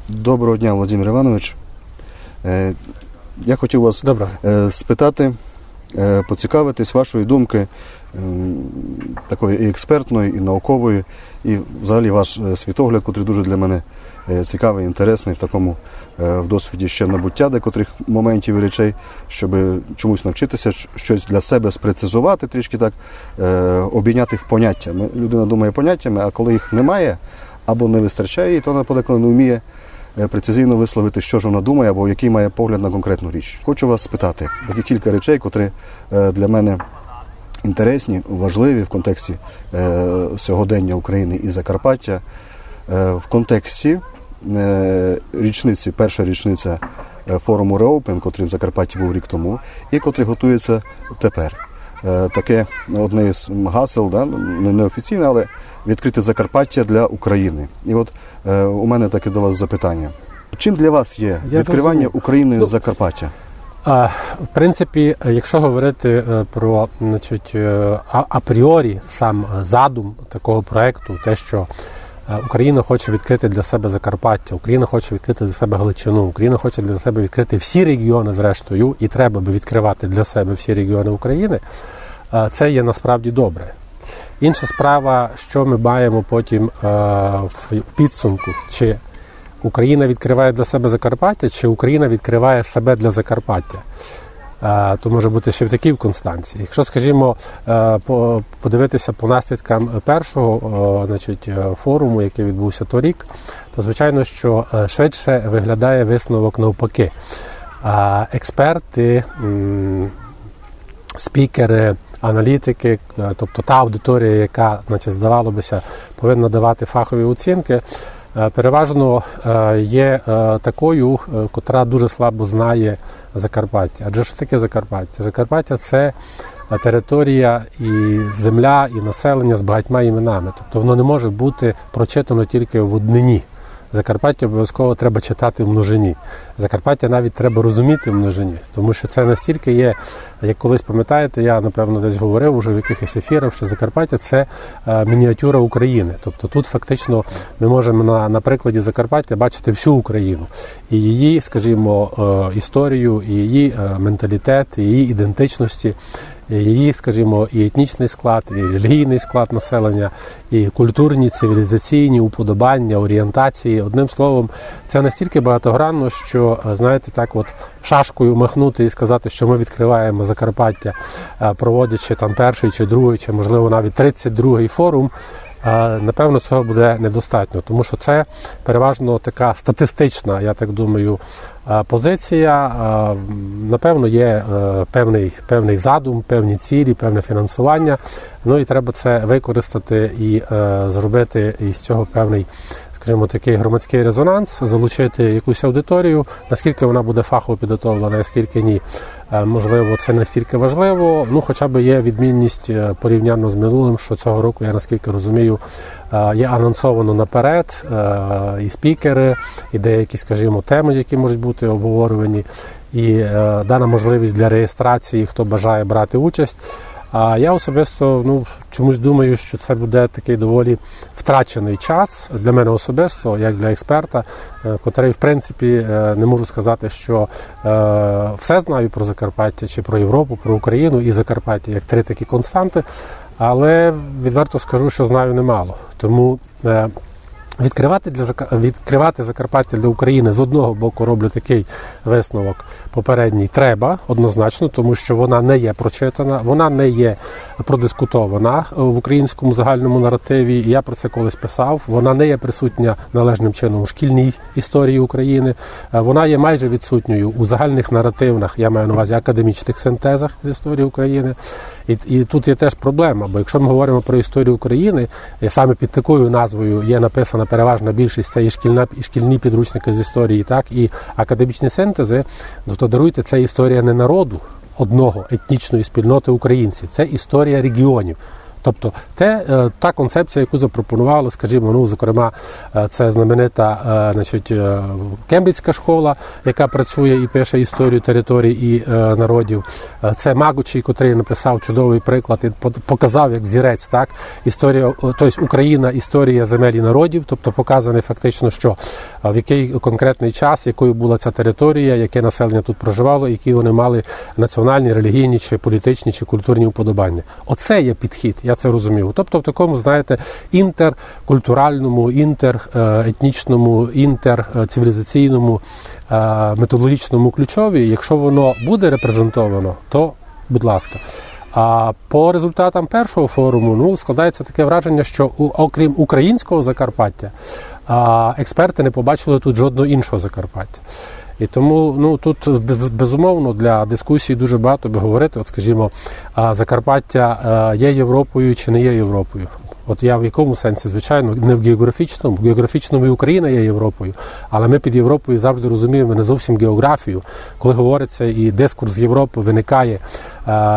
Доброго дня, Володимир Іванович. Я хотів вас спитати, поцікавитись вашої думки, такої і експертної, і наукової, і взагалі ваш світогляд, який дуже для мене цікавий, інтересний в такому в досвіді ще набуття декотрих моментів і речей, щоб чомусь навчитися, щось для себе спрецизувати, трішки так, обійняти в поняття. Людина думає поняттями, а коли їх немає або не вистачає їй, то вона подеколи не вміє прецизійно висловити, що ж вона думає, або який має погляд на конкретну річ. Хочу вас спитати, такі кілька речей, котрі для мене інтересні, важливі в контексті сьогодення України і Закарпаття, в контексті річниці, перша річниця форуму Reopen, котрий в Закарпатті був рік тому, і котрий готується тепер. Таке одне із гасел, неофіційне, але відкрите Закарпаття для України. І от у мене таке до вас запитання. Чим для вас є відкривання Україною з Закарпаття? В принципі, якщо говорити про апріорі сам задум такого проєкту, те, що Україна хоче відкрити для себе Закарпаття, Україна хоче відкрити для себе Галичину, Україна хоче для себе відкрити всі регіони зрештою, і треба би відкривати для себе всі регіони України, це є насправді добре. Інша справа, що ми маємо потім в підсумку, чи Україна відкриває для себе Закарпаття, чи Україна відкриває себе для Закарпаття. То може бути ще в такій констанції. Якщо, скажімо, подивитися по наслідкам першого форуму, який відбувся торік, то, звичайно, що швидше виглядає висновок навпаки. Експерти, спікери, аналітики, тобто та аудиторія, яка, здавалося б, повинна давати фахові оцінки, переважно є такою, котра дуже слабо знає Закарпаття. Адже що таке Закарпаття? Закарпаття – це територія і земля, і населення з багатьма іменами. Тобто воно не може бути прочитано тільки в однині. Закарпаття обов'язково треба читати в множині. Закарпаття навіть треба розуміти в множині, тому що це настільки є, як колись пам'ятаєте, я, напевно, десь говорив уже в якихось ефірах, що Закарпаття – це мініатюра України. Тобто тут фактично ми можемо на прикладі Закарпаття бачити всю Україну. І її, скажімо, історію, і її менталітет, і її ідентичності, її, скажімо, і етнічний склад, і релігійний склад населення, і культурні, цивілізаційні уподобання, орієнтації. Одним словом, це настільки багатогранно, що, знаєте, так от шашкою махнути і сказати, що ми відкриваємо Закарпаття, проводячи там перший чи другий, чи, можливо, навіть 32-й форум, напевно, цього буде недостатньо, тому що це переважно така статистична, я так думаю, позиція. Напевно, є певний задум, певні цілі, певне фінансування, ну і треба це використати і зробити із цього певний, скажімо, такий громадський резонанс, залучити якусь аудиторію, наскільки вона буде фахово підготовлена, наскільки ні. Можливо, це настільки важливо, хоча б є відмінність порівняно з минулим, що цього року, я наскільки розумію, є анонсовано наперед і спікери, і деякі, скажімо, теми, які можуть бути обговорювані, і дана можливість для реєстрації, хто бажає брати участь. А я особисто чомусь думаю, що це буде такий доволі втрачений час для мене особисто, як для експерта, котрий, в принципі, не можу сказати, що все знаю про Закарпаття, чи про Європу, про Україну і Закарпаття, як три такі константи, але відверто скажу, що знаю немало. Тому відкривати Закарпаття для України з одного боку, роблю такий висновок попередній, треба однозначно, тому що вона не є прочитана, вона не є продискутована в українському загальному наративі, і я про це колись писав, вона не є присутня належним чином у шкільній історії України, вона є майже відсутньою у загальних наративних, я маю на увазі академічних синтезах з історії України. І тут є теж проблема, бо якщо ми говоримо про історію України, саме під такою назвою є написана переважна більшість, це і шкільні підручники з історії, так, і академічні синтези, то даруйте, це історія не народу, одного етнічної спільноти українців, це історія регіонів. Тобто та концепція, яку запропонували, скажімо, ну, зокрема, це знаменита Кембриджська школа, яка працює і пише історію територій і народів. Це Магучі, котрий написав чудовий приклад і показав як взірець, так, історія, тобто Україна, історія земель і народів, тобто показане фактично, що в який конкретний час, якою була ця територія, яке населення тут проживало, які вони мали національні, релігійні, чи політичні, чи культурні вподобання. Оце є підхід, я це розумів. Тобто в такому, знаєте, інтеркультуральному, інтеретнічному, інтерцивілізаційному, методологічному ключові, якщо воно буде репрезентовано, то будь ласка. А по результатам першого форуму, ну, складається таке враження, що окрім українського Закарпаття, експерти не побачили тут жодного іншого Закарпаття. І тому, ну, тут безумовно для дискусії дуже багато би говорити. От, скажімо, Закарпаття є Європою чи не є Європою. От я в якому сенсі, звичайно, не в географічному і Україна є Європою, але ми під Європою завжди розуміємо не зовсім географію. Коли говориться і дискурс з Європи виникає,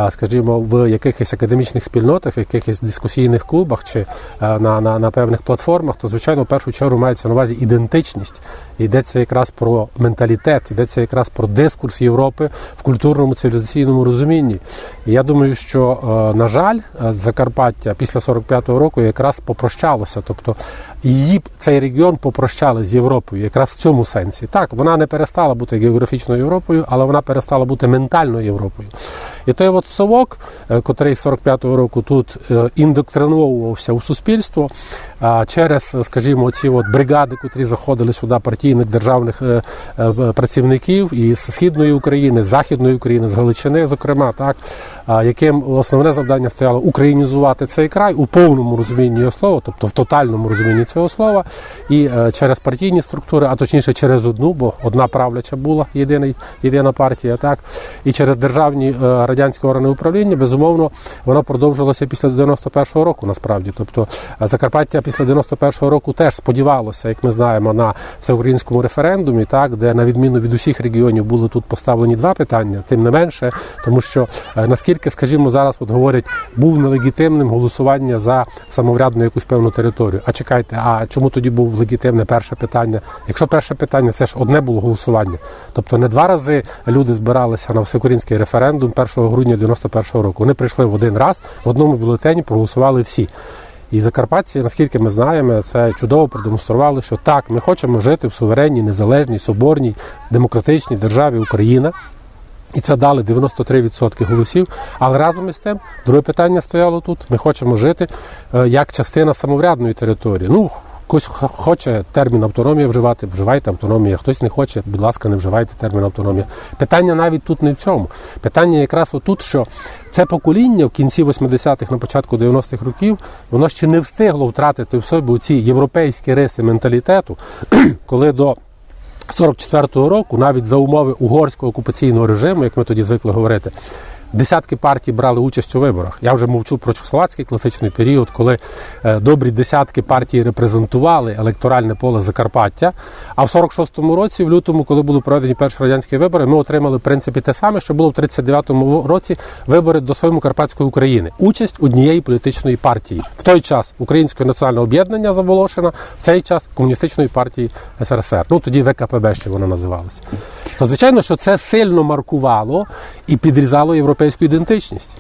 скажімо, в якихось академічних спільнотах, в якихось дискусійних клубах чи на певних платформах, то, звичайно, в першу чергу мається на увазі ідентичність. Йдеться якраз про менталітет, йдеться якраз про дискурс Європи в культурному цивілізаційному розумінні. І я думаю, що, на жаль, Закарпаття після 45-го року якраз попрощалося. Тобто цей регіон попрощали з Європою якраз в цьому сенсі. Так, вона не перестала бути географічною Європою, але вона перестала бути ментальною Європою. І той от совок, котрий з 45-го року тут індоктриновувався у суспільство, через, скажімо, ці от бригади, котрі заходили сюди, партійних державних працівників із Східної України, з Західної України, з Галичини, зокрема, так, яким основне завдання стояло українізувати цей край у повному розумінні його слова, тобто в тотальному розумінні цього слова, і через партійні структури, а точніше через одну, бо одна правляча була, єдина партія, так, і через державні радянські органи управління, безумовно, вона продовжилася після 91-го року, насправді. Тобто Закарпаття після 91-го року теж сподівалося, як ми знаємо, на всеукраїнському референдумі, так, де на відміну від усіх регіонів були тут поставлені два питання, тим не менше, тому що наскільки, скажімо, зараз от говорять, був нелегітимним голосування за самоврядну якусь певну територію. А чекайте, а чому тоді був легітимне перше питання? Якщо перше питання, це ж одне було голосування. Тобто не два рази люди збиралися на всеукраїнський референдум 1 грудня 91-го року. Вони прийшли в один раз, в одному бюлетені проголосували всі. І закарпатці, наскільки ми знаємо, це чудово продемонстрували, що так, ми хочемо жити в суверенній, незалежній, соборній, демократичній державі Україна. І це дали 93% голосів. Але разом із тим, друге питання стояло тут. Ми хочемо жити як частина самоврядної території. Ну, хтось хоче термін автономія вживати, вживайте автономія. Хтось не хоче, будь ласка, не вживайте термін автономія. Питання навіть тут не в цьому. Питання якраз отут, що це покоління в кінці 80-х, на початку 90-х років, воно ще не встигло втратити в собі ці європейські риси менталітету, коли до 44-го року, навіть за умови угорського окупаційного режиму, як ми тоді звикли говорити, десятки партій брали участь у виборах. Я вже мовчу про чехословацький класичний період, коли добрі десятки партій репрезентували електоральне поле Закарпаття. А в 46-му році, в лютому, коли були проведені перші радянські вибори, ми отримали, в принципі, те саме, що було в 39-му році вибори до Сейму Карпатської України. Участь однієї політичної партії. В той час Українське національне об'єднання за Волошина, в цей час Комуністичної партії СРСР. Ну, тоді ВКПБ ще вона називалася. То, звичайно, що це сильно маркувало і підрізало європейську ідентичність.